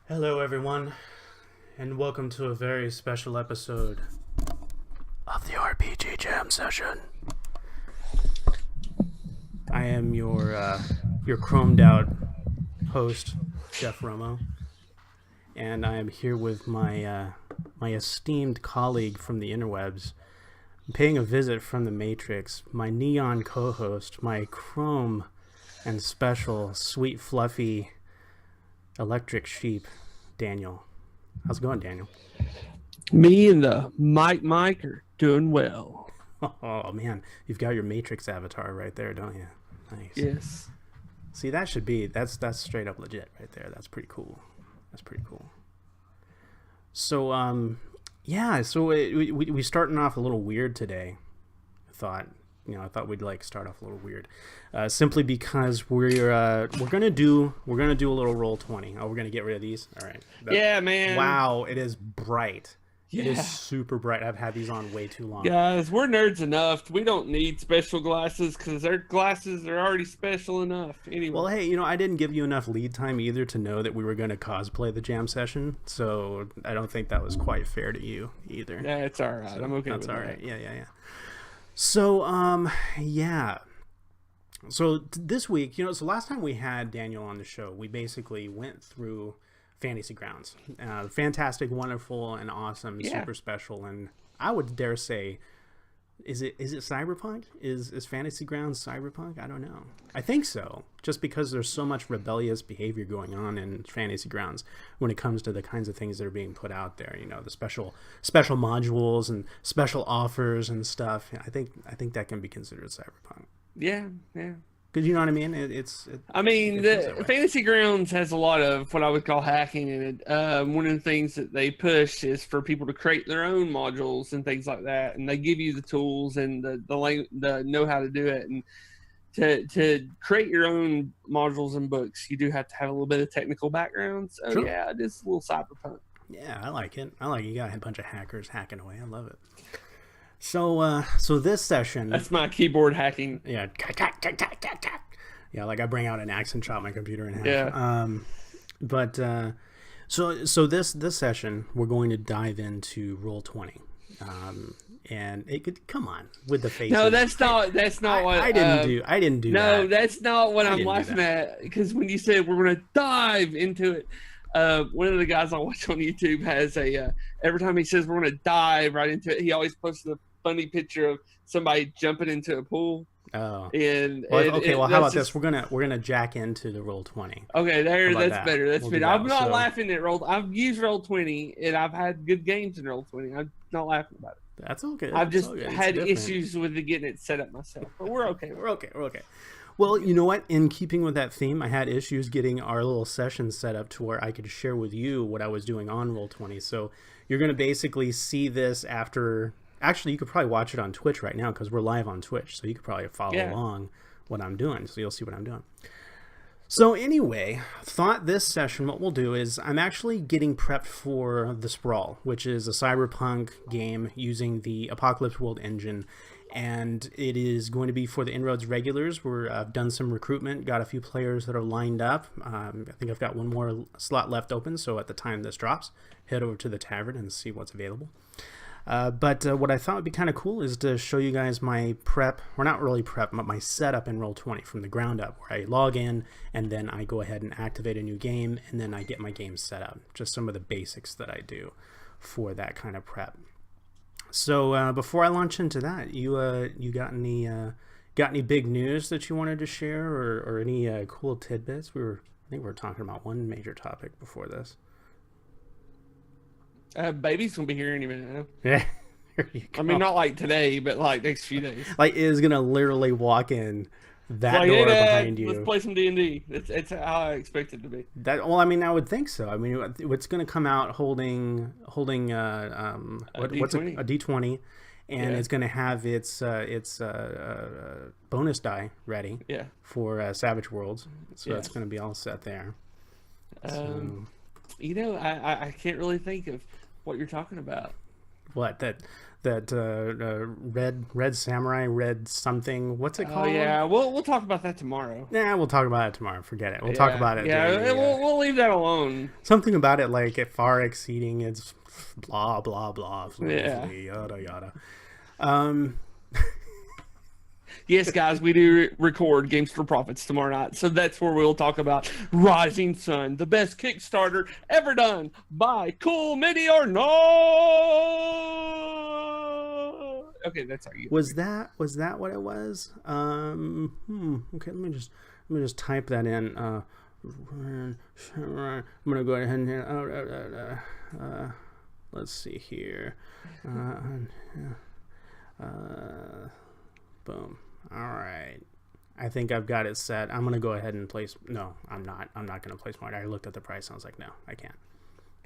Hello, everyone, and welcome to a very special episode of the RPG Jam Session. I am your chromed out host, Jeff Romo, and I am here with my esteemed colleague from the interwebs, paying a visit from the Matrix, my neon co-host, my chrome and special, sweet, fluffy, electric sheep, Daniel. How's it going, Daniel? Me and the Mike are doing well. Oh man, you've got your Matrix avatar right there, don't you? Nice. Yes. See, that's straight up legit right there. That's pretty cool. That's pretty cool. So yeah, so we starting off a little weird today. I thought we'd like start off a little weird, simply because we're gonna do a little Roll20. Oh, we're gonna get rid of these. All right. Yeah, man. Wow, it is bright. Yeah. It is super bright. I've had these on way too long. Guys, we're nerds enough. We don't need special glasses because our glasses are already special enough. Anyway. Well, hey, I didn't give you enough lead time either to know that we were going to cosplay the jam session, so I don't think that was quite fair to you either. Yeah, it's all right. So I'm okay with that's all that. right. Yeah. So, yeah. So this week, so last time we had Daniel on the show, we basically went through Fantasy Grounds. Fantastic, wonderful, and awesome, super special, and I would dare say, is it cyberpunk? Is Fantasy Grounds cyberpunk? I don't know. I think so, just because there's so much rebellious behavior going on in Fantasy Grounds when it comes to the kinds of things that are being put out there. The special modules and special offers and stuff. I think that can be considered cyberpunk. Yeah. Because you know what I mean? The Fantasy Grounds has a lot of what I would call hacking in it. One of the things that they push is for people to create their own modules and things like that, and they give you the tools and the know how to do it. And to create your own modules and books, you do have to have a little bit of technical background. So Sure. Yeah, it is a little cyberpunk. Yeah, I like it. You got a bunch of hackers hacking away. I love it. So this session, That's my keyboard hacking. yeah, yeah, like I bring out an axe and chop my computer in half. Yeah. So this session we're going to dive into Roll20, and it could come on with the faces. No, that's not what I didn't do that. No, that's not what I'm didn't do laughing that. at. Because when you said we're gonna dive into it, one of the guys I watch on YouTube has every time he says we're gonna dive right into it, he always posts a funny picture of somebody jumping into a pool. Oh. And well, how about this? We're gonna jack into the Roll20. Okay, that's that? better. That's We'll do better. that. I'm not So- laughing at Roll. I've used Roll20 and I've had good games in Roll20. I'm not laughing about it. That's okay. I've That's just okay. It's had different. issues with getting it set up myself, but we're okay. We're okay. Well, you know what? In keeping with that theme, I had issues getting our little session set up to where I could share with you what I was doing on Roll20. So you're going to basically see this after. Actually, you could probably watch it on Twitch right now because we're live on Twitch. So you could probably follow along what I'm doing. So you'll see what I'm doing. So anyway, thought this session, what we'll do is I'm actually getting prepped for The Sprawl, which is a cyberpunk game using the Apocalypse World engine. And it is going to be for the InnRoads regulars. I've done some recruitment, got a few players that are lined up. I think I've got one more slot left open. So at the time this drops, head over to the tavern and see what's available. But what I thought would be kind of cool is to show you guys my prep, or not really prep, but my setup in Roll20 from the ground up, where I log in and then I go ahead and activate a new game, and then I get my game set up. Just some of the basics that I do for that kind of prep. So before I launch into that, you got any big news that you wanted to share, or any cool tidbits? I think we were talking about one major topic before this. Baby's gonna be here any minute now. Yeah. I mean, not like today, but like next few days. Like, is gonna literally walk in that Like, door hey, Dad, behind you. let's play some D&D. It's how I expect it to be. I would think so. I mean, it's gonna come out holding what's a D20, and it's gonna have its bonus die ready. Yeah. For Savage Worlds, so it's gonna be all set there. I can't really think of what you're talking about. what that red samurai, red something. What's it called? Oh yeah, we'll talk about that tomorrow. Nah, we'll talk about it tomorrow. Forget it. We'll talk about it. Yeah, we'll leave that alone. Something about it like it far exceeding its blah blah blah. Yeah. Yada yada. Yes, guys, we do record Games for Profits tomorrow night, so that's where we'll talk about Rising Sun, the best Kickstarter ever done by Cool Midi or No. Okay, that's how you. Was that what it was? Okay, let me just type that in. I'm gonna go ahead and let's see here. Boom. All right. I think I've got it set. I'm gonna go ahead and place. No, I'm not. I'm not gonna place mine. I looked at the price. And I was like, no, I can't.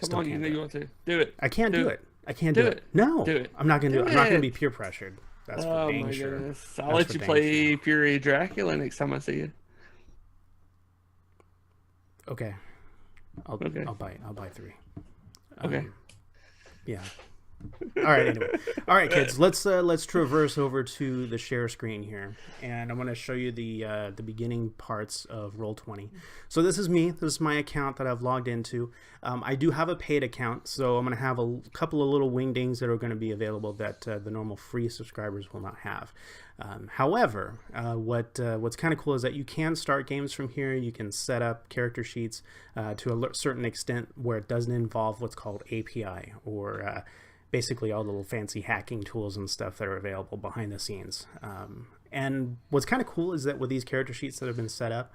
Come on, you know you want to do it. I can't do it. I can't do it. No, do it. I'm not gonna do it. I'm not gonna be peer pressured. That's for dang sure. Goodness. I'll let you play Fury Dracula next time I see you. Okay. I'll buy 3. Okay. Yeah. All right. Anyway, all right, kids. Let's traverse over to the share screen here, and I want to show you the beginning parts of Roll20. So this is me. This is my account that I've logged into. I do have a paid account, so I'm going to have a couple of little wingdings that are going to be available that the normal free subscribers will not have. However, what's kind of cool is that you can start games from here. You can set up character sheets to a certain extent where it doesn't involve what's called API or basically all the little fancy hacking tools and stuff that are available behind the scenes. And what's kind of cool is that with these character sheets that have been set up,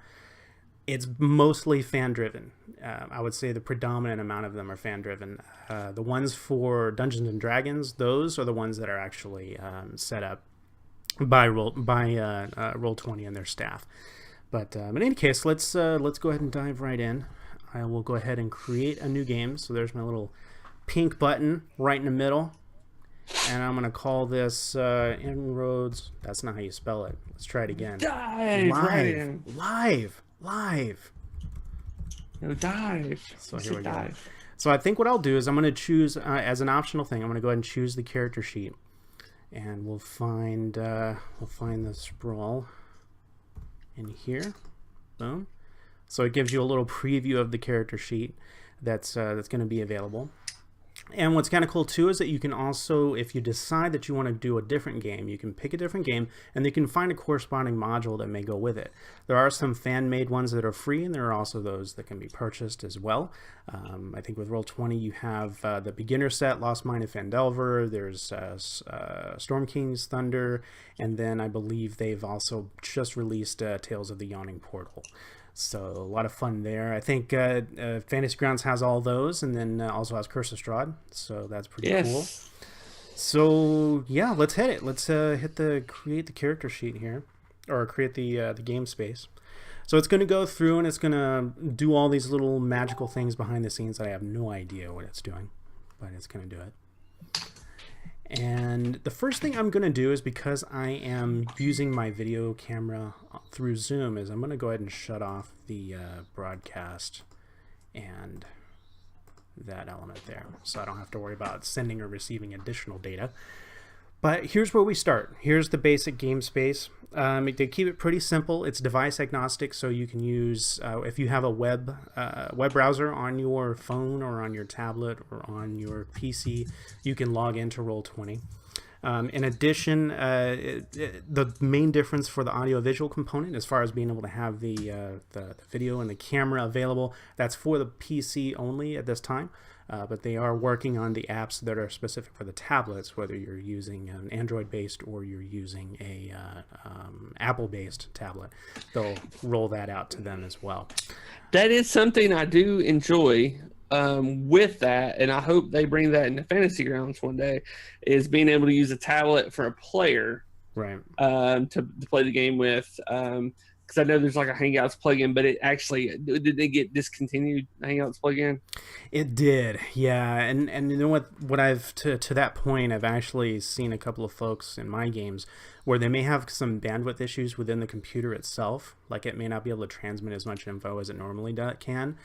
it's mostly fan-driven. I would say the predominant amount of them are fan-driven. The ones for Dungeons and Dragons, those are the ones that are actually set up by Roll20 and their staff. But in any case, let's go ahead and dive right in. I will go ahead and create a new game. So there's my little pink button right in the middle, and I'm gonna call this InnRoads. That's not how you spell it. Let's try it again. Live. No, dive. So here we go. So I think what I'll do is I'm gonna choose as an optional thing. I'm gonna go ahead and choose the character sheet, and we'll find the sprawl in here. Boom. So it gives you a little preview of the character sheet that's going to be available. And what's kind of cool too is that you can also, if you decide that you want to do a different game, you can pick a different game and you can find a corresponding module that may go with it. There are some fan-made ones that are free, and there are also those that can be purchased as well. I think with Roll20 you have the beginner set, Lost Mine of Phandelver, there's Storm King's Thunder, and then I believe they've also just released Tales of the Yawning Portal. So a lot of fun there. I think Fantasy Grounds has all those, and then also has Curse of Strahd. So that's pretty cool. So yeah, let's hit it. Let's create the character sheet here, or create the game space. So it's going to go through and it's going to do all these little magical things behind the scenes that I have no idea what it's doing, but it's going to do it. And the first thing I'm going to do is, because I am using my video camera through Zoom, is I'm going to go ahead and shut off the broadcast and that element there, so I don't have to worry about sending or receiving additional data. But here's where we start. Here's the basic game space. They keep it pretty simple. It's device agnostic, so you can use, if you have a web browser on your phone or on your tablet or on your PC, you can log into Roll20. In addition, the main difference for the audio-visual component, as far as being able to have the video and the camera available, that's for the PC only at this time. But they are working on the apps that are specific for the tablets, whether you're using an Android-based or you're using a Apple-based tablet. They'll roll that out to them as well. That is something I do enjoy with that, and I hope they bring that into Fantasy Grounds one day, is being able to use a tablet for a player, right? To play the game with. Because I know there's like a Hangouts plugin, but it actually, did they get discontinued, Hangouts plugin? It did, yeah. And you know what I've, to that point, I've actually seen a couple of folks in my games where they may have some bandwidth issues within the computer itself. Like it may not be able to transmit as much info as it normally can,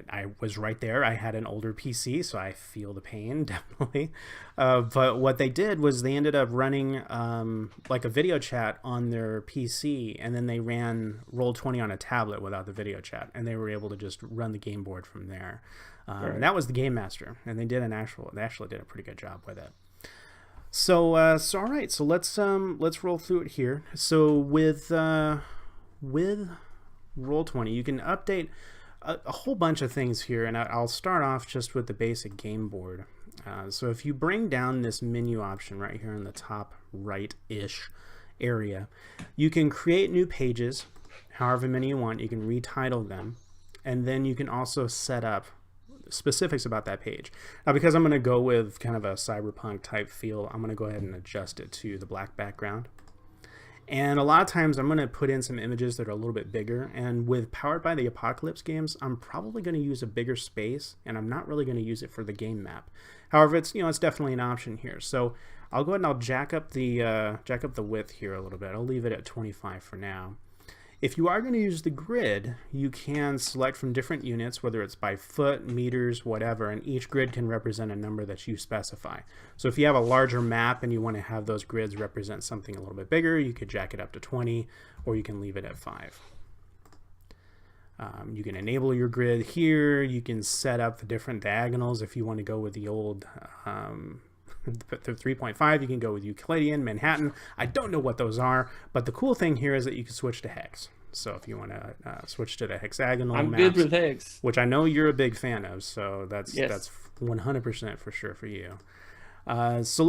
I was right there. I had an older PC, so I feel the pain, definitely. But what they did was they ended up running like a video chat on their PC, and then they ran Roll20 on a tablet without the video chat, and they were able to just run the game board from there. And that was the Game Master, and they actually did a pretty good job with it. So all right, so let's roll through it here. So with Roll20, you can update a whole bunch of things here, and I'll start off just with the basic game board. So if you bring down this menu option right here in the top right-ish area, you can create new pages, however many you want. You can retitle them, and then you can also set up specifics about that page. Now, because I'm going to go with kind of a cyberpunk type feel, I'm going to go ahead and adjust it to the black background. And a lot of times I'm going to put in some images that are a little bit bigger, and with Powered by the Apocalypse games, I'm probably going to use a bigger space, and I'm not really going to use it for the game map. However, it's definitely an option here. So I'll go ahead and I'll jack up the width here a little bit. I'll leave it at 25 for now. If you are going to use the grid, you can select from different units, whether it's by foot, meters, whatever, and each grid can represent a number that you specify. So if you have a larger map and you want to have those grids represent something a little bit bigger, you could jack it up to 20, or you can leave it at 5. You can enable your grid here. You can set up the different diagonals if you want to go with the old the 3.5. You can go with Euclidean, Manhattan. I don't know what those are, but the cool thing here is that you can switch to hex. So if you want to switch to the hexagonal I'm maps, good with hex, which I know you're a big fan of, so that's yes. That's 100% for sure for you. So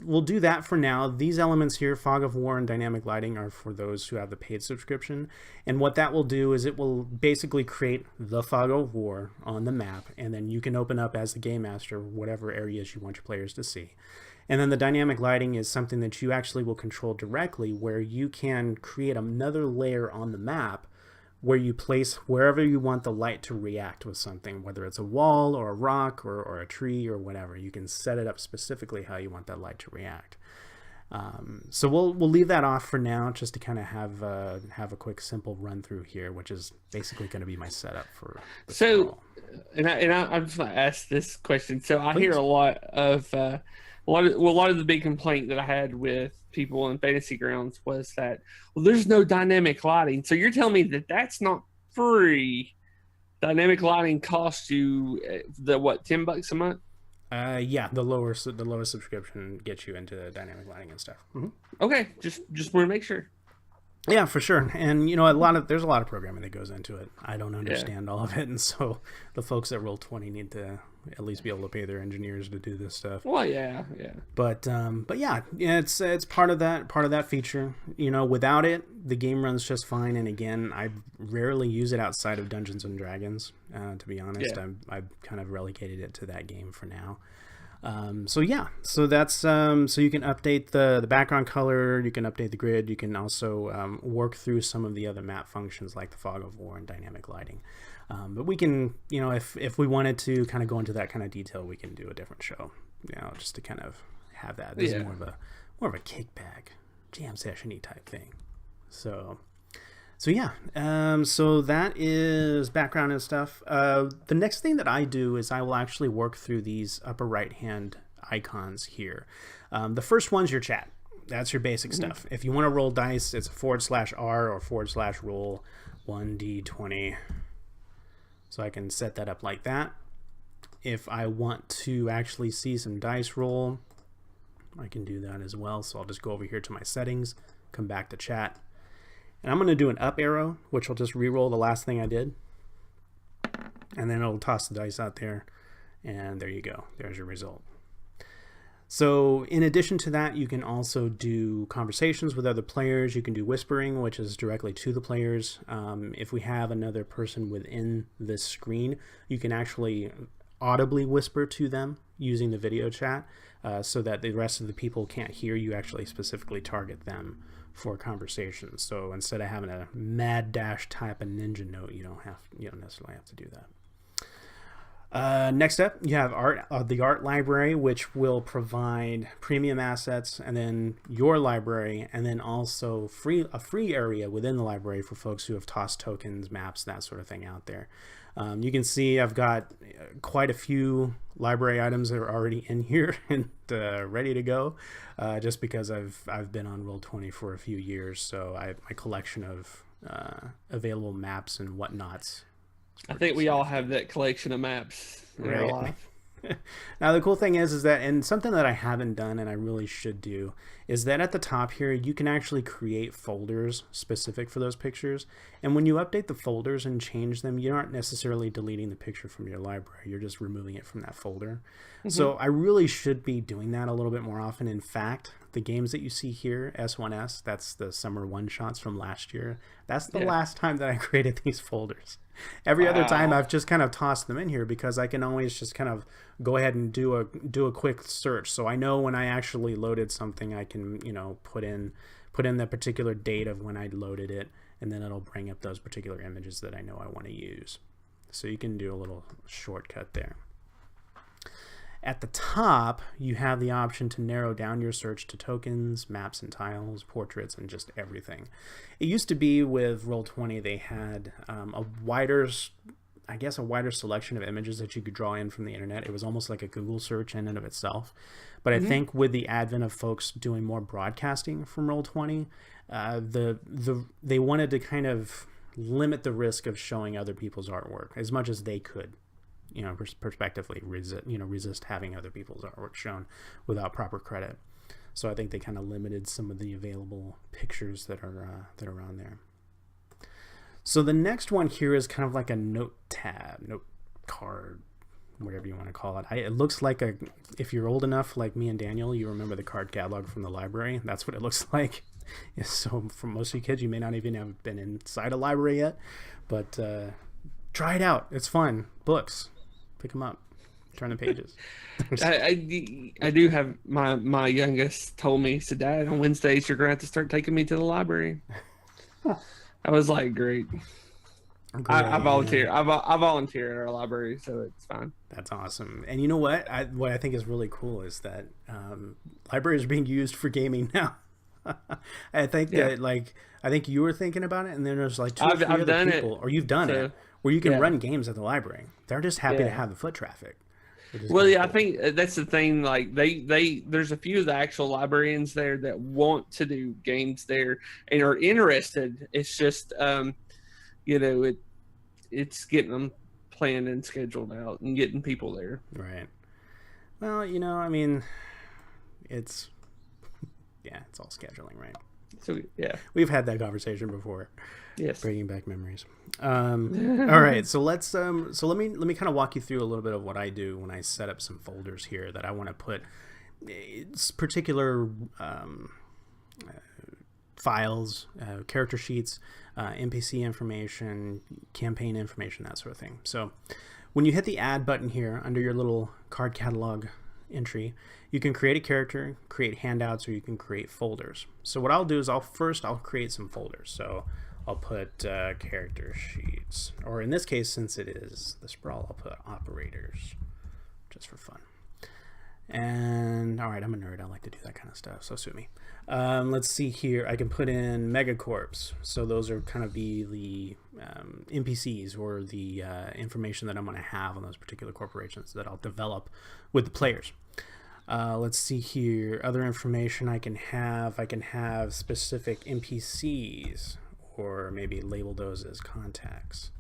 we'll do that for now. These elements here, Fog of War and Dynamic Lighting, are for those who have the paid subscription. And what that will do is it will basically create the Fog of War on the map, and then you can open up as the Game Master whatever areas you want your players to see. And then the Dynamic Lighting is something that you actually will control directly, where you can create another layer on the map where you place wherever you want the light to react with something, whether it's a wall or a rock or a tree or whatever. You can set it up specifically how you want that light to react. So we'll leave that off for now, just to kind of have a quick simple run through here, which is basically going to be my setup for this so. I'm just going to ask this question. So I hear a lot of the big complaint that I had with people in Fantasy Grounds was that, well, there's no dynamic lighting. So you're telling me that that's not free. Dynamic lighting costs you $10 a month? Yeah, the lower subscription gets you into the dynamic lighting and stuff. Mm-hmm. Okay, just want to make sure. Yeah, for sure. And there's a lot of programming that goes into it. I don't understand all of it, and so the folks at Roll20 need to at least be able to pay their engineers to do this stuff. Well, yeah. But yeah, it's part of that feature. Without it, the game runs just fine. And again, I rarely use it outside of Dungeons and Dragons. To be honest, I've kind of relegated it to that game for now. So that's so you can update the background color, you can update the grid, you can also work through some of the other map functions like the Fog of War and dynamic lighting. But we can, if we wanted to kind of go into that kind of detail, we can do a different show, just to kind of have that. This is more of a kickback jam session-y type thing. So yeah, so that is background and stuff. The next thing that I do is I will actually work through these upper right-hand icons here. The first one's your chat. That's your basic stuff. If you want to roll dice, it's /R or /roll 1d20. So I can set that up like that. If I want to actually see some dice roll, I can do that as well. So I'll just go over here to my settings, come back to chat. And I'm going to do an up arrow, which will just re-roll the last thing I did. And then it'll toss the dice out there. And there you go. There's your result. So in addition to that, you can also do conversations with other players. You can do whispering, which is directly to the players. If we have another person within this screen, you can actually audibly whisper to them using the video chat, so that the rest of the people can't hear you. Actually specifically target them for conversations. So instead of having a mad dash type a ninja note, you don't necessarily have to do that. Next up, you have the art library, which will provide premium assets, and then your library, and then also a free area within the library for folks who have tossed tokens, maps, that sort of thing out there. You can see I've got quite a few library items that are already in here and ready to go, just because I've been on Roll20 for a few years, so my collection of available maps and whatnots. I think we all have that collection of maps in our life. Now the cool thing is that, and something that I haven't done and I really should do, is that at the top here you can actually create folders specific for those pictures, and when you update the folders and change them, you aren't necessarily deleting the picture from your library, you're just removing it from that folder. So I really should be doing that a little bit more often. In fact, the games that you see here, S1S, that's the summer one-shots from last year, that's the last time that I created these folders. Every other time I've just kind of tossed them in here because I can always just kind of go ahead and do a quick search. So I know when I actually loaded something, I can, you know, put in the particular date of when I loaded it, and then it'll bring up those particular images that I know I want to use. So you can do a little shortcut there. At the top, you have the option to narrow down your search to tokens, maps and tiles, portraits, and just everything. It used to be with Roll20, they had a wider selection of images that you could draw in from the internet. It was almost like a Google search in and of itself. But I think with the advent of folks doing more broadcasting from Roll20, they wanted to kind of limit the risk of showing other people's artwork as much as they could. You know, prospectively resist having other people's artwork shown without proper credit. So I think they kind of limited some of the available pictures that are on there. So the next one here is kind of like a note card, whatever you want to call it. It looks like if you're old enough like me and Daniel, you remember the card catalog from the library. That's what it looks like. So for most of you kids, you may not even have been inside a library yet, but try it out. It's fun. Books. Pick them up, turn the pages. I do have my youngest told me, he said, "Dad, on Wednesdays you're gonna have to start taking me to the library." I was like, "Great." I volunteer. I volunteer at our library, so it's fine. That's awesome. And you know what? What I think is really cool is that libraries are being used for gaming now. I think that I think you were thinking about it, and then there's like two or three other people, or you've done it, where you can run games at the library. They're just happy to have the foot traffic. Well, yeah, cool. I think that's the thing. Like there's a few of the actual librarians there that want to do games there and are interested. It's just, it's getting them planned and scheduled out and getting people there. Right. Well, I mean, it's all scheduling, right? So yeah, we've had that conversation before. Yes, bringing back memories. All right, so let me kind of walk you through a little bit of what I do when I set up some folders here that I want to put particular files, character sheets, NPC information, campaign information, that sort of thing. So when you hit the add button here under your little card catalog entry, you can create a character, create handouts, or you can create folders. So what I'll do is I'll create some folders. So I'll put character sheets, or in this case, since it is the sprawl, I'll put operators, just for fun. And all right, I'm a nerd. I like to do that kind of stuff, so sue me. Let's see here. I can put in megacorps. So those are kind of the NPCs or the information that I'm going to have on those particular corporations that I'll develop with the players. Let's see here. Other information I can have. I can have specific NPCs, or maybe label those as contacts.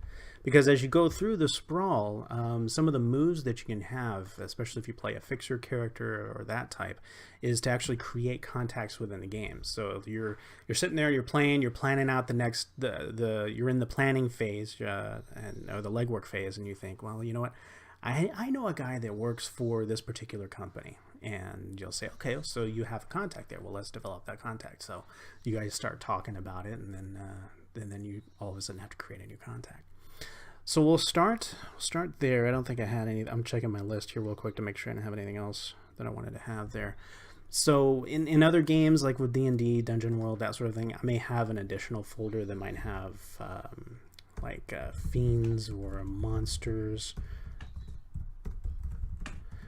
Because as you go through the sprawl, some of the moves that you can have, especially if you play a fixer character or that type, is to actually create contacts within the game. So if you're sitting there, you're planning out the next, you're in the planning phase or the legwork phase, and you think, well, you know what? I know a guy that works for this particular company, and you'll say, okay, so you have a contact there. Well, let's develop that contact. So you guys start talking about it, and then you all of a sudden have to create a new contact. So we'll start there. I don't think I had any. I'm checking my list here real quick to make sure I don't have anything else that I wanted to have there. So in other games, like with D&D, Dungeon World, that sort of thing, I may have an additional folder that might have fiends or monsters.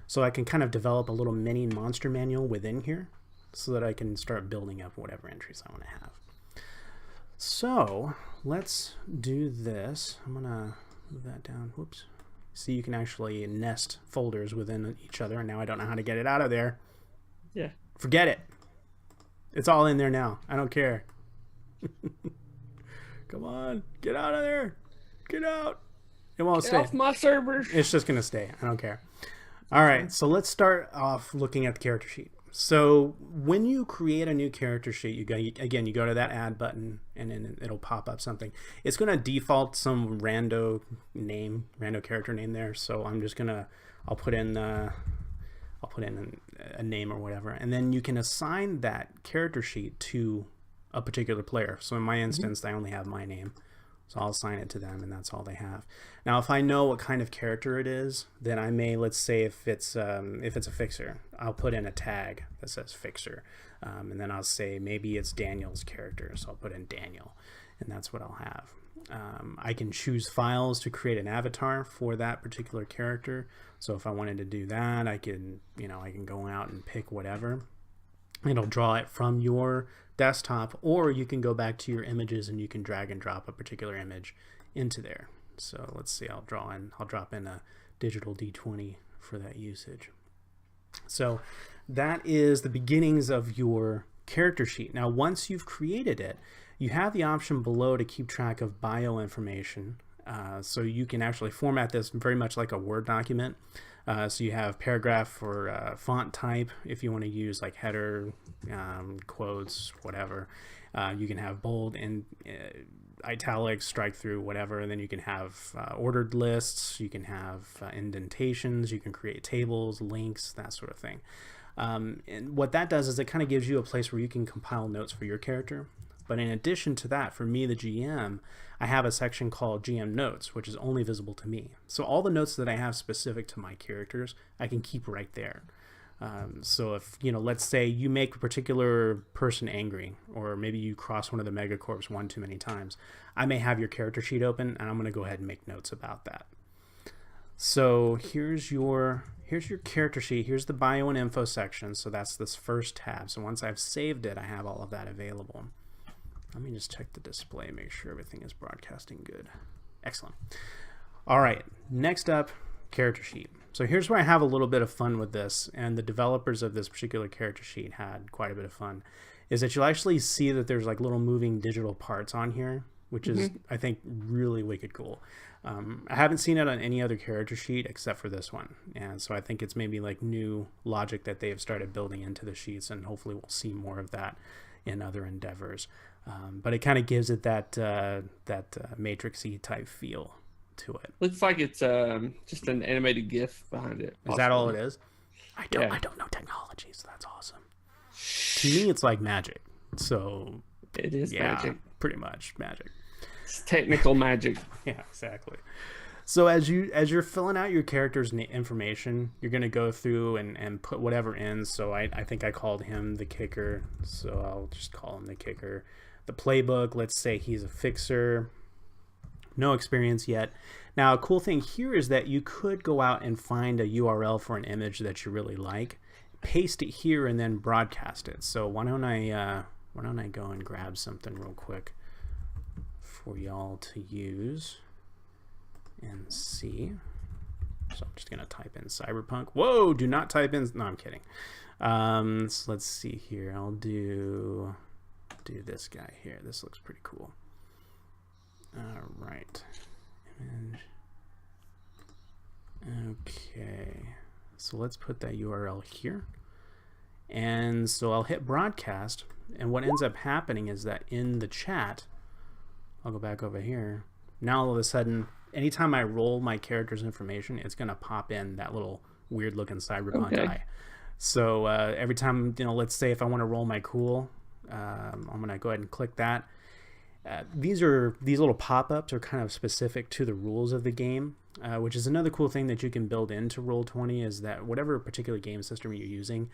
So I can kind of develop a little mini monster manual within here so that I can start building up whatever entries I want to have. So let's do this. I'm gonna move that down. Whoops. See, you can actually nest folders within each other, and now I don't know how to get it out of there. Yeah. Forget it. It's all in there now. I don't care. Come on, get out of there. Get out. It won't Get stay. off my servers. It's just going to stay. I don't care. All right, so let's start off looking at the character sheet. So when you create a new character sheet, you go to that add button, and then it'll pop up something. It's going to default some rando character name there. So I'm just gonna I'll put in a name or whatever, and then you can assign that character sheet to a particular player. So in my instance, I only have my name. So I'll assign it to them, and that's all they have. Now, if I know what kind of character it is, then I may, let's say if it's a fixer, I'll put in a tag that says fixer, and then I'll say maybe it's Daniel's character, so I'll put in Daniel, and that's what I'll have. I can choose files to create an avatar for that particular character. So if I wanted to do that, I can go out and pick whatever. It'll draw it from your desktop, or you can go back to your images and you can drag and drop a particular image into there. So let's see, I'll drop in a digital D20 for that usage. So that is the beginnings of your character sheet. Now, once you've created it, you have the option below to keep track of bio information. So you can actually format this very much like a Word document. So you have paragraph or font type if you want to use like header, quotes, whatever. You can have bold and italics, strike through, whatever. And then you can have ordered lists. You can have indentations. You can create tables, links, that sort of thing. And what that does is it kind of gives you a place where you can compile notes for your character. But in addition to that, for me, the GM, I have a section called GM Notes, which is only visible to me. So all the notes that I have specific to my characters, I can keep right there. So if, let's say you make a particular person angry, or maybe you cross one of the megacorps one too many times, I may have your character sheet open, and I'm going to go ahead and make notes about that. So here's your character sheet. Here's the bio and info section. So that's this first tab. So once I've saved it, I have all of that available. Let me just check the display, make sure everything is broadcasting good. Excellent. All right, next up, character sheet. So here's where I have a little bit of fun with this, and the developers of this particular character sheet had quite a bit of fun, is that you'll actually see that there's like little moving digital parts on here, which is, I think, really wicked cool. I haven't seen it on any other character sheet except for this one, and so I think it's maybe like new logic that they've started building into the sheets, and hopefully we'll see more of that in other endeavors. But it kind of gives it that Matrix-y type feel to it. Looks like it's just an animated GIF behind it. Is that all it is? I don't know technology, so that's awesome. To me, it's like magic. So it is magic. Pretty much magic. It's technical magic. Yeah, exactly. So as you're filling out your character's information, you're going to go through and put whatever in. So I think I called him the kicker, so I'll just call him the kicker. The playbook, let's say he's a fixer. No experience yet. Now, a cool thing here is that you could go out and find a URL for an image that you really like, paste it here, and then broadcast it. So why don't I go and grab something real quick for y'all to use and see. So I'm just gonna type in cyberpunk. Whoa, do not type in, no, I'm kidding. So let's see here. I'll do this guy here. This looks pretty cool. All right, image. Okay, so let's put that URL here, and so I'll hit broadcast, and what ends up happening is that in the chat, I'll go back over here. Now all of a sudden, anytime I roll my character's information, it's going to pop in that little weird looking cyberpunk guy. So every time, let's say if I want to roll my cool, I'm going to go ahead and click that. These little pop-ups are kind of specific to the rules of the game, which is another cool thing that you can build into Roll20, is that whatever particular game system you're using,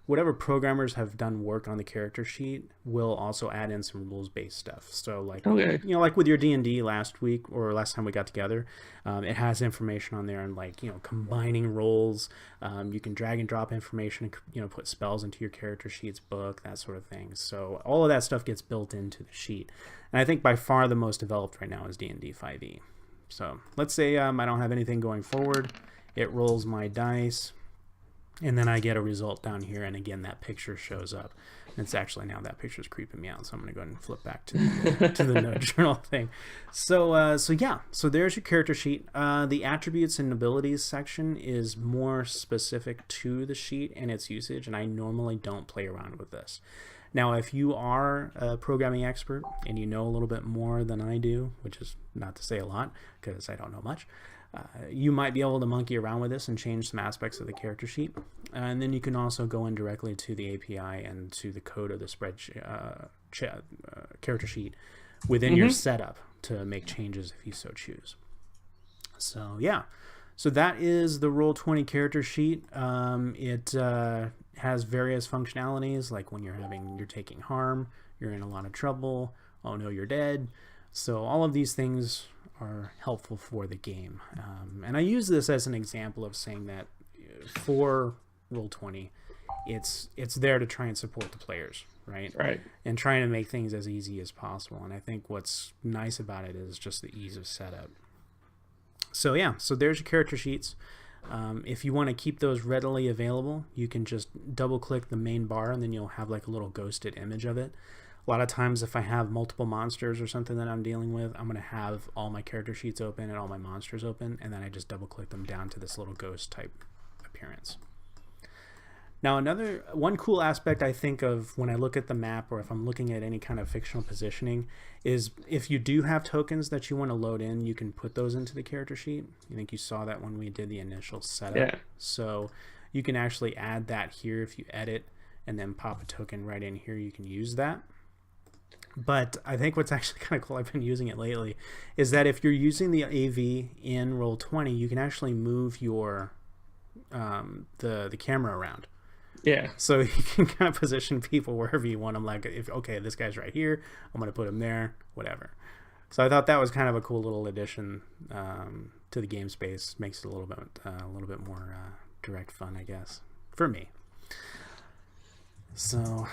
whatever programmers have done work on the character sheet will also add in some rules-based stuff. So like, like with your D&D last week or last time we got together, it has information on there on like, combining roles. You can drag and drop information and, put spells into your character sheets book, that sort of thing. So all of that stuff gets built into the sheet. And I think by far the most developed right now is D&D 5e. So let's say I don't have anything going forward. It rolls my dice, and then I get a result down here, and again that picture shows up. It's actually, now that picture's creeping me out, so I'm going to go ahead and flip back to the note journal thing. So there's your character sheet. The attributes and abilities section is more specific to the sheet and its usage, and I normally don't play around with this. Now, if you are a programming expert and you know a little bit more than I do, which is not to say a lot because I don't know much, you might be able to monkey around with this and change some aspects of the character sheet. And then you can also go in directly to the API and to the code of the character sheet within your setup to make changes if you so choose. So yeah, so that is the Roll20 character sheet. It has various functionalities, like when you're taking harm, you're in a lot of trouble, oh no, you're dead. So all of these things are helpful for the game. And I use this as an example of saying that for Roll20, it's there to try and support the players, right? Right. And trying to make things as easy as possible. And I think what's nice about it is just the ease of setup. So yeah, so there's your character sheets. If you want to keep those readily available, you can just double click the main bar and then you'll have like a little ghosted image of it. A lot of times if I have multiple monsters or something that I'm dealing with, I'm going to have all my character sheets open and all my monsters open, and then I just double click them down to this little ghost type appearance. Now one cool aspect I think of when I look at the map, or if I'm looking at any kind of fictional positioning, is if you do have tokens that you want to load in, you can put those into the character sheet. I think you saw that when we did the initial setup. Yeah. So you can actually add that here if you edit and then pop a token right in here, you can use that. But I think what's actually kind of cool, I've been using it lately, is that if you're using the AV in Roll20, you can actually move your the camera around. Yeah. So you can kind of position people wherever you want them. Like, okay, this guy's right here, I'm going to put him there, whatever. So I thought that was kind of a cool little addition to the game space. Makes it a little bit more direct fun, I guess, for me. So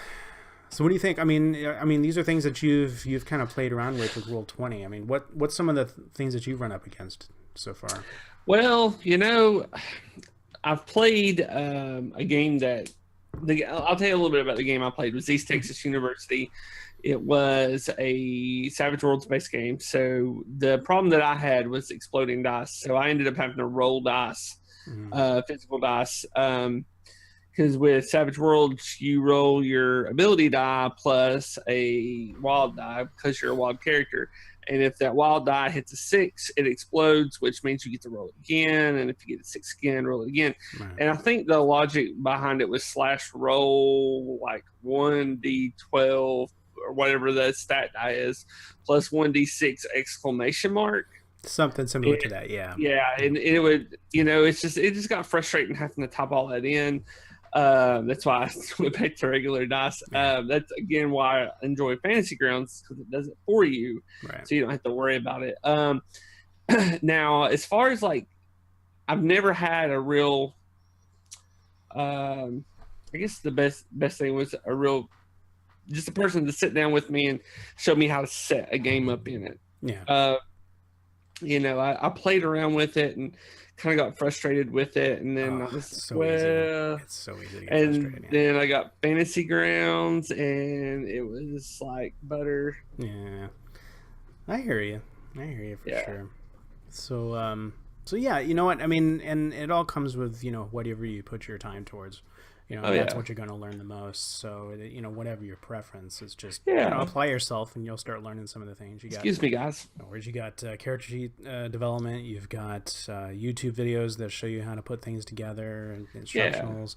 what do you think? I mean, these are things that you've kind of played around with Roll20. I mean, what's some of the things that you've run up against so far? Well, I've played a game that I'll tell you a little bit about the game I played. It was East Texas University. It was a Savage Worlds based game. So the problem that I had was exploding dice. So I ended up having to roll dice, physical dice. Because with Savage Worlds, you roll your ability die plus a wild die because you're a wild character. And if that wild die hits a 6, it explodes, which means you get to roll it again. And if you get a 6 again, roll it again. Right. And I think the logic behind it was /roll like 1d12 or whatever the stat die is, plus 1d6 exclamation mark. Something similar to that, yeah. Yeah, and it would, it just got frustrating having to type all that in. That's why I went back to regular dice. That's again why I enjoy Fantasy Grounds, because it does it for you, right. So you don't have to worry about it. Now, as far as like, I've never had a real. I guess the best thing was just a person to sit down with me and show me how to set a game up in it. Yeah. I played around with it and kind of got frustrated with it, and then I was it's so easy to get frustrated. Then I got Fantasy Grounds, and it was like butter. Yeah, I hear you for sure. So yeah, you know what I mean, and it all comes with whatever you put your time towards. That's what you're going to learn the most. So, whatever your preference is, just apply yourself, and you'll start learning some of the things you got. Excuse me, guys. Whereas you got character sheet development, you've got YouTube videos that show you how to put things together and instructionals.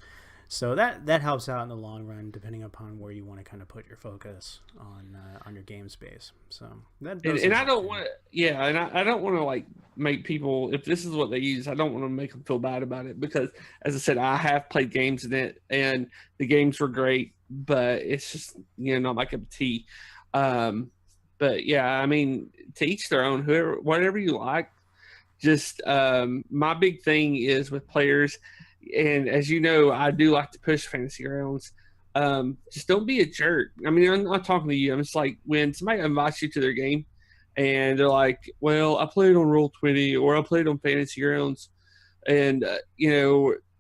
So that helps out in the long run, depending upon where you want to kind of put your focus on your game space. So that and I don't want to, I don't want to like make people, if this is what they use, I don't want to make them feel bad about it, because as I said, I have played games in it and the games were great, but it's just not my cup of tea. But yeah, I mean, to each their own. Whatever you like. Just my big thing is with players. And as you know, I do like to push Fantasy Grounds. Just don't be a jerk. I mean, I'm not talking to you. I'm just like, when somebody invites you to their game and they're like, well, I played on Roll20 or I played on Fantasy Grounds, and and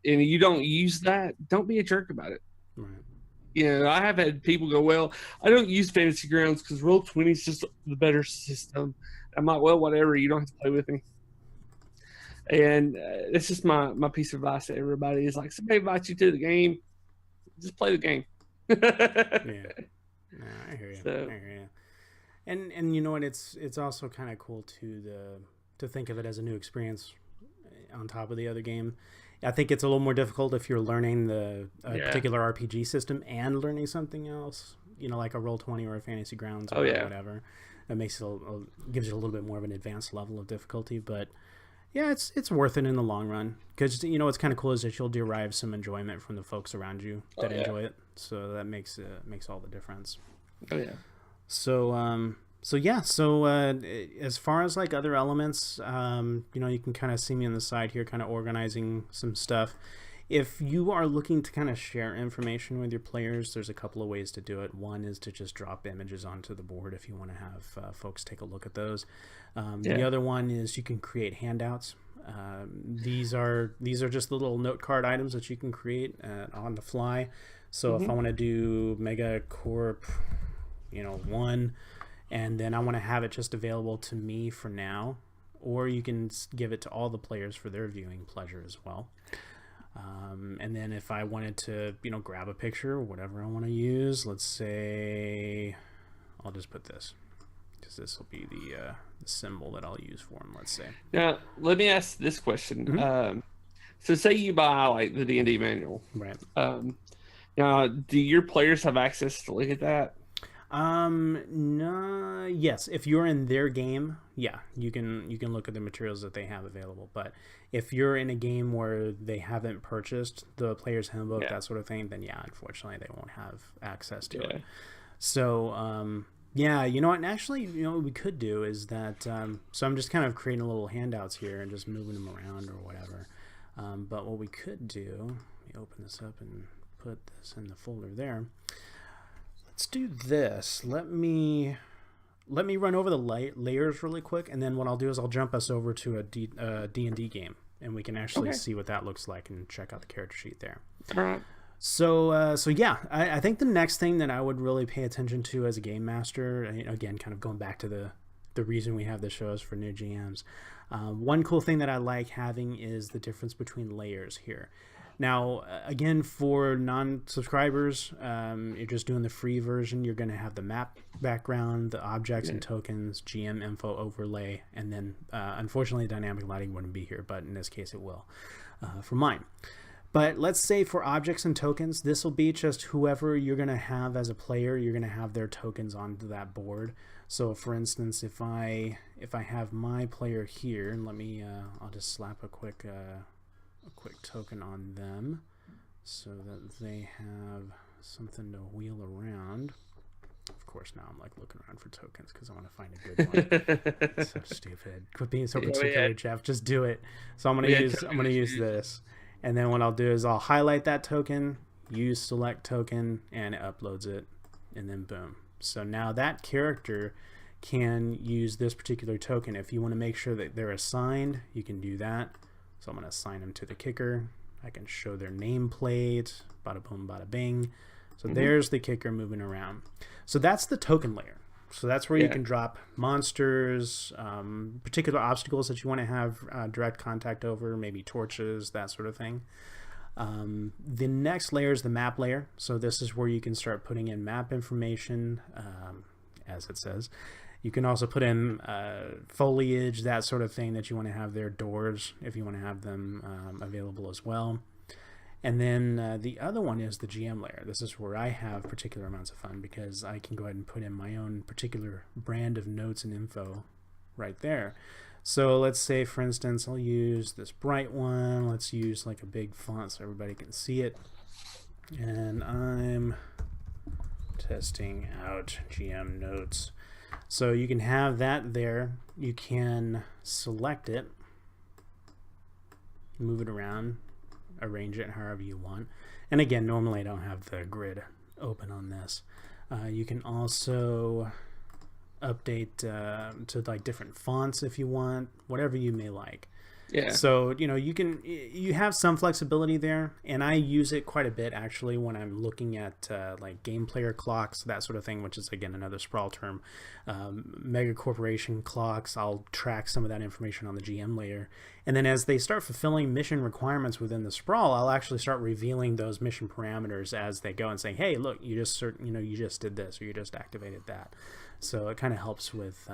you don't use that, don't be a jerk about it. Right. I have had people go, well, I don't use Fantasy Grounds because Roll20 is just the better system. I'm like, well, whatever, you don't have to play with me. And it's just my piece of advice to everybody is like, somebody invites you to the game, just play the game. Yeah, no, I hear you. So, I hear you. And you know what? It's also kind of cool to think of it as a new experience on top of the other game. I think it's a little more difficult if you're learning the particular RPG system and learning something else. Like a Roll20 or a Fantasy Grounds or whatever. That makes it gives you a little bit more of an advanced level of difficulty, but. Yeah, it's worth it in the long run because what's kind of cool is that you'll derive some enjoyment from the folks around you that enjoy it. So that makes all the difference. Oh yeah. So as far as like other elements, you can kind of see me on the side here, kind of organizing some stuff. If you are looking to kind of share information with your players, there's a couple of ways to do it. One is to just drop images onto the board if you want to have folks take a look at those. The other one is you can create handouts. These are just little note card items that you can create on the fly. So if I want to do Mega Corp, 1, and then I want to have it just available to me for now, or you can give it to all the players for their viewing pleasure as well. And then if I wanted to, grab a picture or whatever I want to use, let's say, I'll just put this, because this will be the symbol that I'll use for them, let's say. Now, let me ask this question. Mm-hmm. So say you buy like the D&D manual. Right. Now, do your players have access to look at that? No, yes. If you're in their game, yeah, you can look at the materials that they have available. But if you're in a game where they haven't purchased the player's handbook, that sort of thing, then yeah, unfortunately they won't have access to it. So, yeah, you know what? And actually, what we could do is that, so I'm just kind of creating little handouts here and just moving them around or whatever. But what we could do, let me open this up and put this in the folder there. Let's do this. Let me run over the layers really quick, and then what I'll do is I'll jump us over to a D&D game, and we can actually see what that looks like and check out the character sheet there. All right. So yeah, I think the next thing that I would really pay attention to as a game master, again, kind of going back to the reason we have the shows for new GMs. One cool thing that I like having is the difference between layers here. Now, again, for non-subscribers, you're just doing the free version. You're going to have the map background, the objects and tokens, GM info overlay, and then, unfortunately, dynamic lighting wouldn't be here, but in this case it will for mine. But let's say for objects and tokens, this will be just whoever you're going to have as a player. You're going to have their tokens onto that board. So, for instance, if I have my player here, and I'll just slap a quick token on them so that they have something to wheel around. Of course, now I'm like looking around for tokens because I want to find a good one. So stupid. Quit being so particular, Jeff. Just do it. So I'm gonna use this, and then what I'll do is I'll highlight that token, use select token, and it uploads it, and then boom. So now that character can use this particular token. If you want to make sure that they're assigned, you can do that. So I'm going to assign them to the kicker. I can show their nameplate, bada boom, bada bing. So there's the kicker moving around. So that's the token layer. So that's where you can drop monsters, particular obstacles that you want to have direct contact over, maybe torches, that sort of thing. The next layer is the map layer. So this is where you can start putting in map information, as it says. You can also put in foliage, that sort of thing that you want to have there, doors, if you want to have them available as well. And then the other one is the GM layer. This is where I have particular amounts of fun because I can go ahead and put in my own particular brand of notes and info right there. So let's say, for instance, I'll use this bright one. Let's use like a big font so everybody can see it. And I'm testing out GM notes. So you can have that there. You can select it, move it around, arrange it however you want. And again, normally I don't have the grid open on this. You can also update to like different fonts if you want, whatever you may like. Yeah. So, you have some flexibility there, and I use it quite a bit actually when I'm looking at like game player clocks, that sort of thing, which is again another sprawl term. Mega corporation clocks, I'll track some of that information on the GM layer, and then as they start fulfilling mission requirements within the sprawl, I'll actually start revealing those mission parameters as they go and saying, hey, look, you just did this, or you just activated that. So it kind of helps with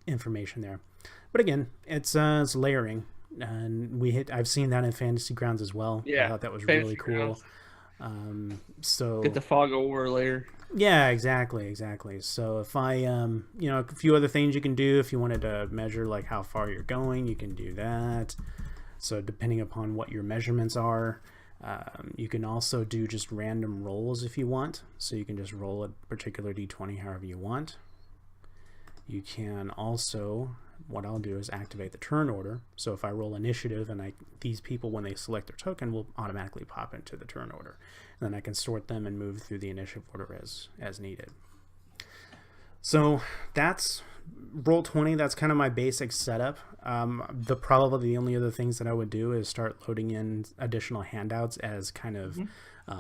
information there. But again, it's layering. And I've seen that in Fantasy Grounds as well. Yeah, I thought that was Fantasy really cool. So get the fog over layer. Yeah, exactly. So if I a few other things you can do, if you wanted to measure like how far you're going, you can do that. So depending upon what your measurements are, you can also do just random rolls if you want. So you can just roll a particular d20 however you want. You can also, what I'll do is activate the turn order. So if I roll initiative, and these people, when they select their token, will automatically pop into the turn order. And then I can sort them and move through the initiative order as needed. So that's Roll20. That's kind of my basic setup. Probably the only other things that I would do is start loading in additional handouts as kind of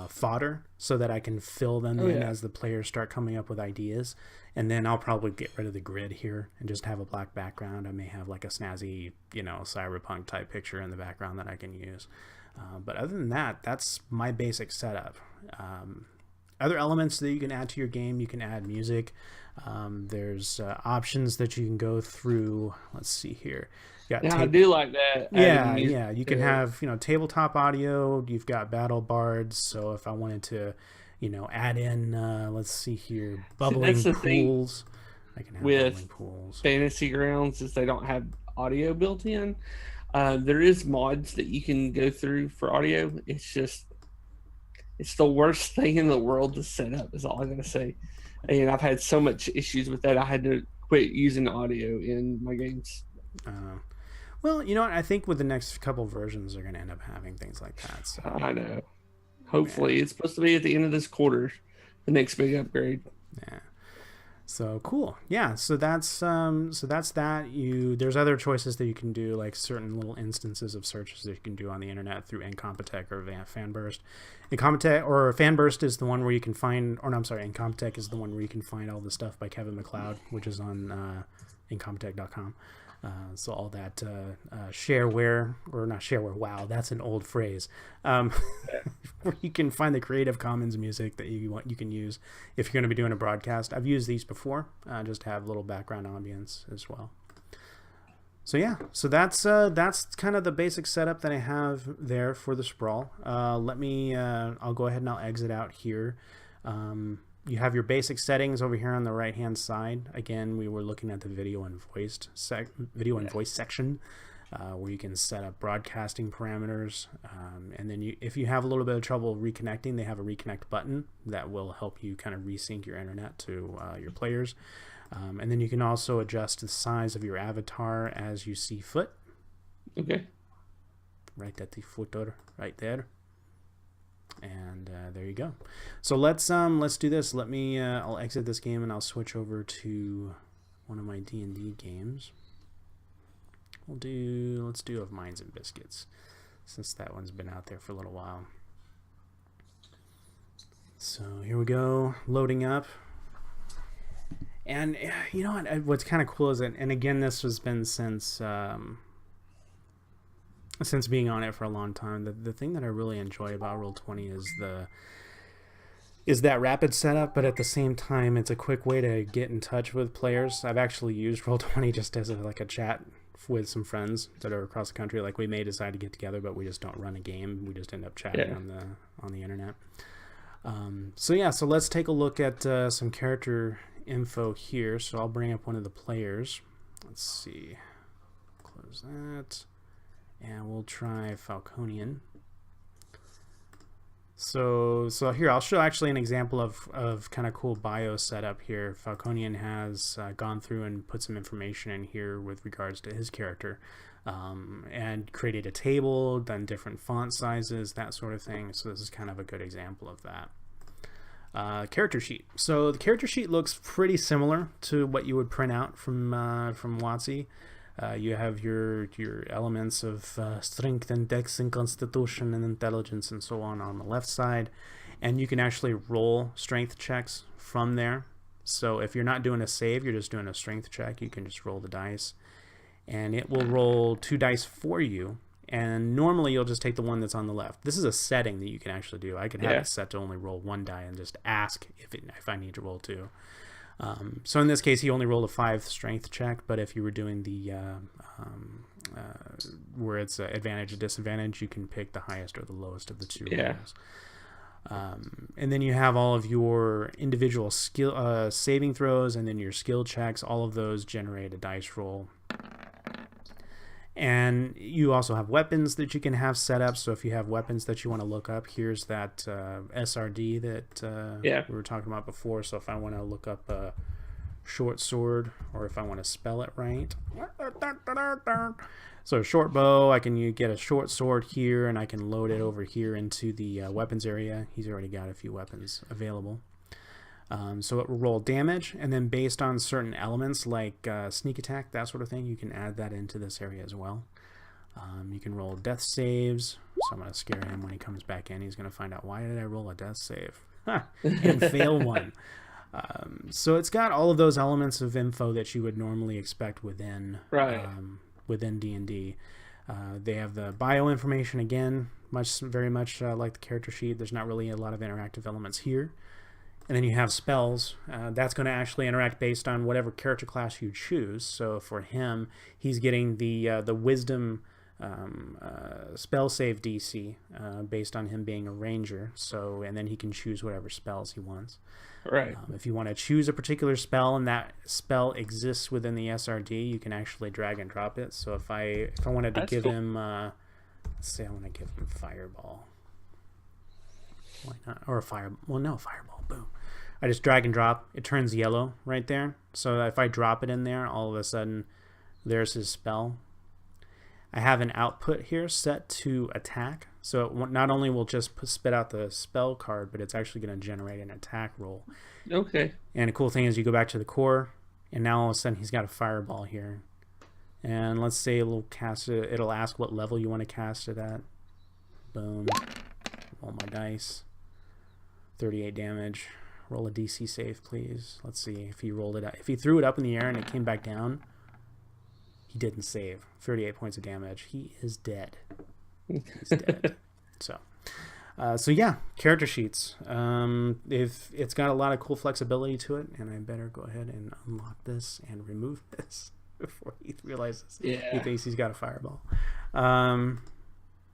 fodder, so that I can fill them in as the players start coming up with ideas. And then I'll probably get rid of the grid here and just have a black background. I may have like a snazzy, cyberpunk type picture in the background that I can use. But other than that, that's my basic setup. Other elements that you can add to your game, you can add music. There's options that you can go through. Let's see here. I do like that. Yeah. You can have, tabletop audio. You've got battle bards. So if I wanted to, add in, let's see here, bubbling pools. I can have bubbling pools. Fantasy Grounds is they don't have audio built in. There is mods that you can go through for audio. It's the worst thing in the world to set up, is all I'm going to say. And I've had so much issues with that, I had to quit using audio in my games. Well, you know what? I think with the next couple versions, they're going to end up having things like that. So. I know. Hopefully. It's supposed to be at the end of this quarter, the next big upgrade. Yeah. So cool. Yeah. So that's that. There's other choices that you can do, like certain little instances of searches that you can do on the internet through Incompetech or Fanburst. Incompetech or Fanburst is the one where you can find, Incompetech is the one where you can find all the stuff by Kevin MacLeod, which is on Incompetech.com. So all that shareware, or not shareware, wow, that's an old phrase, where you can find the Creative Commons music that you can use if you're going to be doing a broadcast. I've used these before, just to have a little background ambience as well. So yeah, so that's kind of the basic setup that I have there for the sprawl. I'll go ahead and I'll exit out here. You have your basic settings over here on the right hand side. Again, we were looking at the video and voice section, where you can set up broadcasting parameters, and then if you have a little bit of trouble reconnecting, they have a reconnect button that will help you kind of resync your internet to your players. And then you can also adjust the size of your avatar as you see fit. Okay. Right at the footer, right there. And there you go. So let's do this. I'll exit this game and I'll switch over to one of my D&D games. Let's do Of Mines and Biscuits, since that one's been out there for a little while. So here we go, loading up. And you know what? What's kind of cool is that, and again, this has been since being on it for a long time, the thing that I really enjoy about Roll20 is that rapid setup, but at the same time, it's a quick way to get in touch with players. I've actually used Roll20 just as a chat with some friends that are across the country. Like, we may decide to get together, but we just don't run a game. We just end up chatting on the internet. So let's take a look at some character info here. So I'll bring up one of the players. Let's see. Close that. And we'll try Falconian. So here, I'll show actually an example of kind of cool bio setup here. Falconian has gone through and put some information in here with regards to his character, and created a table, done different font sizes, that sort of thing. So this is kind of a good example of that. character sheet. So the character sheet looks pretty similar to what you would print out from WotC. You have your elements of strength and dex and constitution and intelligence and so on the left side, and you can actually roll strength checks from there. So if you're not doing a save, you're just doing a strength check, you can just roll the dice, and it will roll 2 dice for you. And normally you'll just take the one that's on the left. This is a setting that you can actually do. I can have it set to only roll 1 die and just ask if I need to roll 2. So in this case, he only rolled a 5 strength check. But if you were doing the where it's advantage or disadvantage, you can pick the highest or the lowest of the 2 rolls. And then you have all of your individual skill saving throws, and then your skill checks. All of those generate a dice roll. And you also have weapons that you can have set up. So if you have weapons that you want to look up, here's that SRD that we were talking about before. So if I want to look up a short sword, or if I want to spell it right. So a short bow, you get a short sword here, and I can load it over here into the weapons area. He's already got a few weapons available. So it will roll damage, and then based on certain elements like sneak attack, that sort of thing, you can add that into this area as well. You can roll death saves, so I'm going to scare him when he comes back in. He's going to find out, why did I roll a death save? And fail one. So it's got all of those elements of info that you would normally expect within D&D. They have the bio information again, very much like the character sheet. There's not really a lot of interactive elements here. And then you have spells. That's going to actually interact based on whatever character class you choose. So for him, he's getting the wisdom spell save DC based on him being a ranger. So, and then he can choose whatever spells he wants. Right. If you want to choose a particular spell and that spell exists within the SRD, you can actually drag and drop it. So if I wanted to give him, let's say I want to give him Fireball. Why not? Or Fireball. Boom. I just drag and drop. It turns yellow right there. So if I drop it in there, all of a sudden, there's his spell. I have an output here set to attack. So it not only will just spit out the spell card, but it's actually going to generate an attack roll. Okay. And the cool thing is you go back to the core, and now all of a sudden he's got a Fireball here. And let's say it'll cast it. It'll ask what level you want to cast it at. Boom. Roll my dice. 38 damage. Roll a DC save, please. Let's see if he rolled it out. If he threw it up in the air and it came back down, he didn't save. 38 points of damage. He is dead. He's dead. So yeah, character sheets. If it's got a lot of cool flexibility to it, and I better go ahead and unlock this and remove this before he realizes he thinks he's got a Fireball.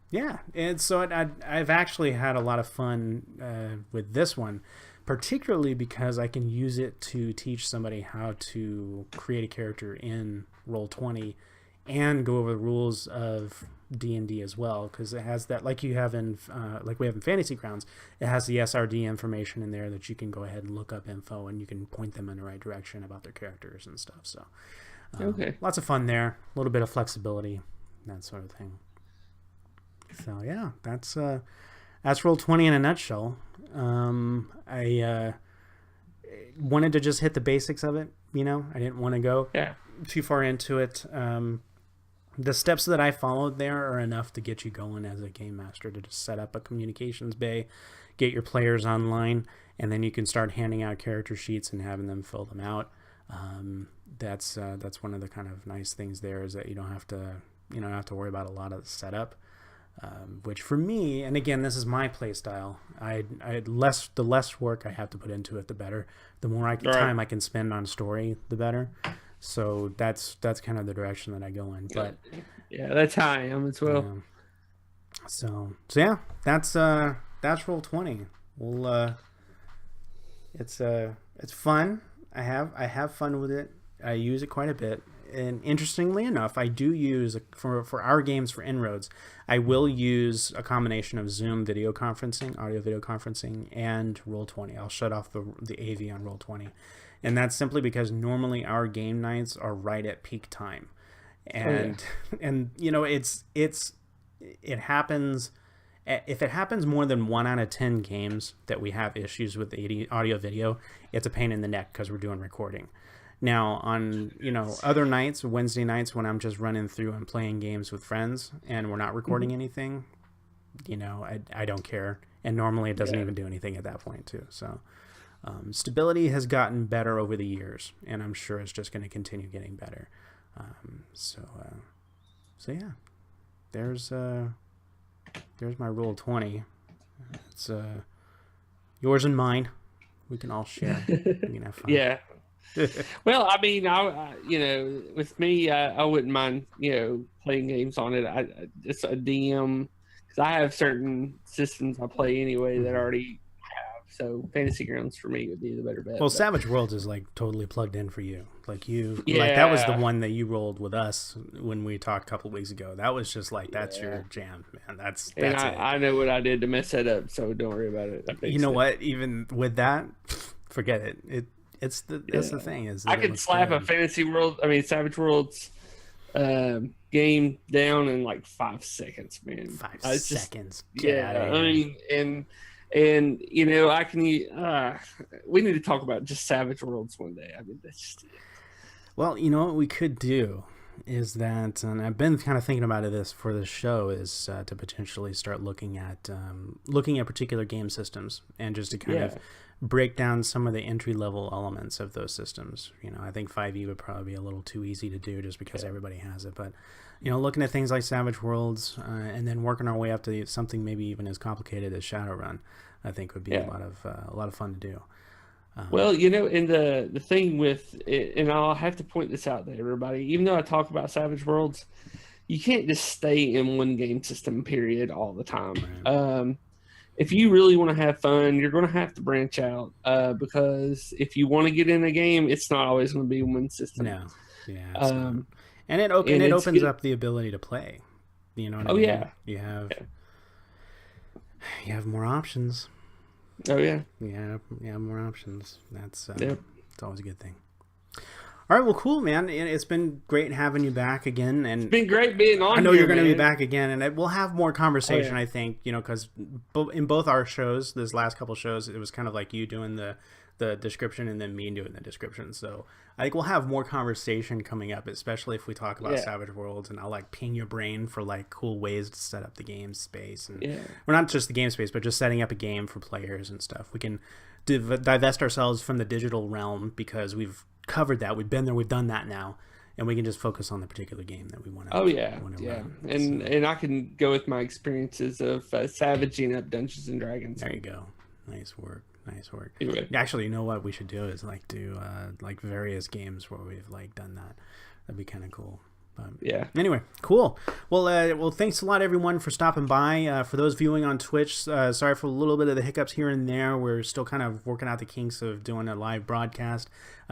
Yeah, and so I've actually had a lot of fun with this one, particularly because I can use it to teach somebody how to create a character in Roll20 and go over the rules of D&D as well, because it has that, like you have in like we have in Fantasy Grounds, it has the SRD information in there that you can go ahead and look up info, and you can point them in the right direction about their characters and stuff. So lots of fun there, a little bit of flexibility, that sort of thing. So yeah, that's Roll20 in a nutshell. I wanted to just hit the basics of it. I didn't want to go too far into it. The steps that I followed there are enough to get you going as a game master, to just set up a communications bay, get your players online, and then you can start handing out character sheets and having them fill them out. That's one of the kind of nice things there, is that you don't have to worry about a lot of the setup. Which for me, and again, this is my play style, the less work I have to put into it, the better. The more time I can spend on story, the better. So that's kind of the direction that I go in. But yeah, that's how I am as well. So yeah, that's Roll20. Well, it's fun. I have fun with it. I use it quite a bit. And interestingly enough, I do use, for our games for InnRoads, I will use a combination of Zoom video conferencing, audio video conferencing, and Roll20. I'll shut off the AV on Roll20. And that's simply because normally our game nights are right at peak time. And it happens if it happens more than 1 out of 10 games that we have issues with the audio video, it's a pain in the neck because we're doing recording. Now, on other nights, Wednesday nights, when I'm just running through and playing games with friends and we're not recording anything, I don't care. And normally it doesn't even do anything at that point too. So stability has gotten better over the years, and I'm sure it's just going to continue getting better. So yeah, there's my Roll20. It's yours and mine. We can all share. We can have fun. Yeah. Well, I mean, with me, I wouldn't mind, playing games on it. It's a DM, because I have certain systems I play anyway that I already have. So Fantasy Grounds for me would be the better bet. Well, Savage Worlds is like totally plugged in for you. Like that was the one that you rolled with us when we talked a couple of weeks ago. That was just like, that's your jam, man. That's and it. I know what I did to mess that up, so don't worry about it. You know what? Even with that, forget it. That's the thing is I could slap a Savage Worlds game down in like 5 seconds, man. 5 seconds. And I can. We need to talk about just Savage Worlds one day. I mean, that's just it. Well, what we could do is that, and I've been kind of thinking about this for this show, is to potentially start looking at particular game systems and just to kind of break down some of the entry-level elements of those systems. I think 5e would probably be a little too easy to do just because everybody has it. But, looking at things like Savage Worlds and then working our way up to something maybe even as complicated as Shadowrun, I think would be a lot of fun to do. Well, and the thing with it, and I'll have to point this out to everybody, even though I talk about Savage Worlds, you can't just stay in one game system, period, all the time. Right. If you really want to have fun, you're going to have to branch out because if you want to get in a game, it's not always going to be one system. No, yeah, and it opens up the ability to play. You know what I mean? Yeah, you have more options. Oh yeah, more options. That's it's always a good thing. All right, well, cool, man. It's been great having you back again, and it's been great being on. I know you're going to be back again, and we'll have more conversation. I think because in both our shows, this last couple shows, it was kind of like you doing the description and then me doing the description. So I think we'll have more conversation coming up, especially if we talk about Savage Worlds, and I'll like ping your brain for like cool ways to set up the game space, and well, not just the game space, but just setting up a game for players and stuff. We can divest ourselves from the digital realm because we've covered that. We've been there. We've done that now, and we can just focus on the particular game that we want to. And I can go with my experiences of savaging up Dungeons and Dragons. There you go. Nice work. Anyway. Actually, you know what we should do is like do like various games where we've like done that. That'd be kind of cool. But anyway, cool. Well, thanks a lot, everyone, for stopping by. For those viewing on Twitch, sorry for a little bit of the hiccups here and there. We're still kind of working out the kinks of doing a live broadcast.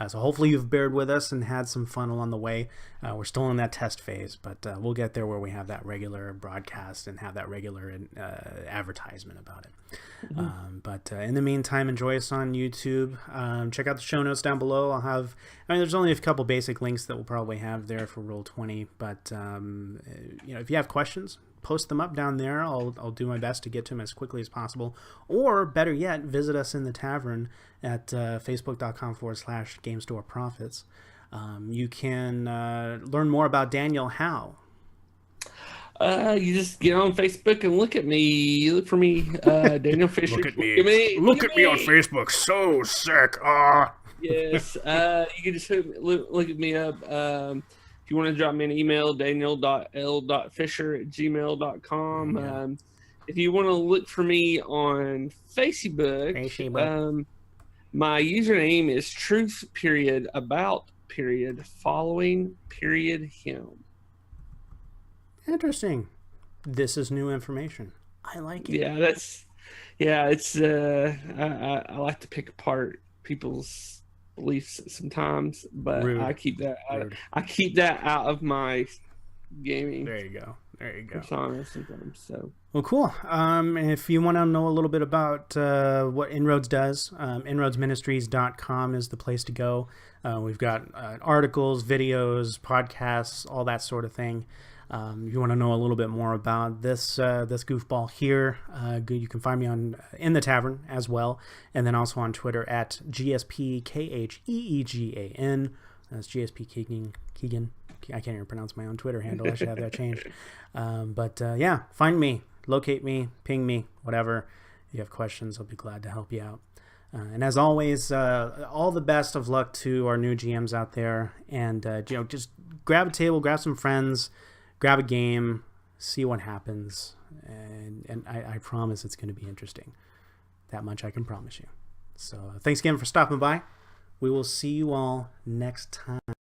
So hopefully you've bared with us and had some fun along the way. We're still in that test phase, but we'll get there where we have that regular broadcast and have that regular advertisement about it. Mm-hmm. But in the meantime, enjoy us on YouTube. Check out the show notes down below. There's only a couple basic links that we'll probably have there for Roll20, but if you have questions, post them up down there. I'll do my best to get to them as quickly as possible. Or better yet, visit us in the tavern at facebook.com/GameStoreProfits. You can learn more about Daniel how? You just get on Facebook and look at me. Look for me, Daniel Fisher. Look at me. Look at me on Facebook. So sick. Yes. You can just look at me up. If you want to drop me an email, daniel.l.fisher@gmail.com. If you want to look for me on Facebook, my username is truth_about_him. Interesting. This is new information. I like it. It's I like to pick apart people's beliefs sometimes, but Rude. I keep that out of my gaming. There you go. Persona sometimes. So well, cool. If you want to know a little bit about what InnRoads does, InnRoadsMinistries.com is the place to go. We've got articles, videos, podcasts, all that sort of thing. You want to know a little bit more about this this goofball here, you can find me on in the tavern as well, and then also on Twitter at GSPKheegan. That's GSP Keegan. I can't even pronounce my own Twitter handle. I should have that changed. But yeah, find me, locate me, ping me, whatever. If you have questions, I'll be glad to help you out. And as always, all the best of luck to our new GMs out there. And just grab a table, grab some friends, grab a game, see what happens. And I promise it's going to be interesting. That much I can promise you. So thanks again for stopping by. We will see you all next time.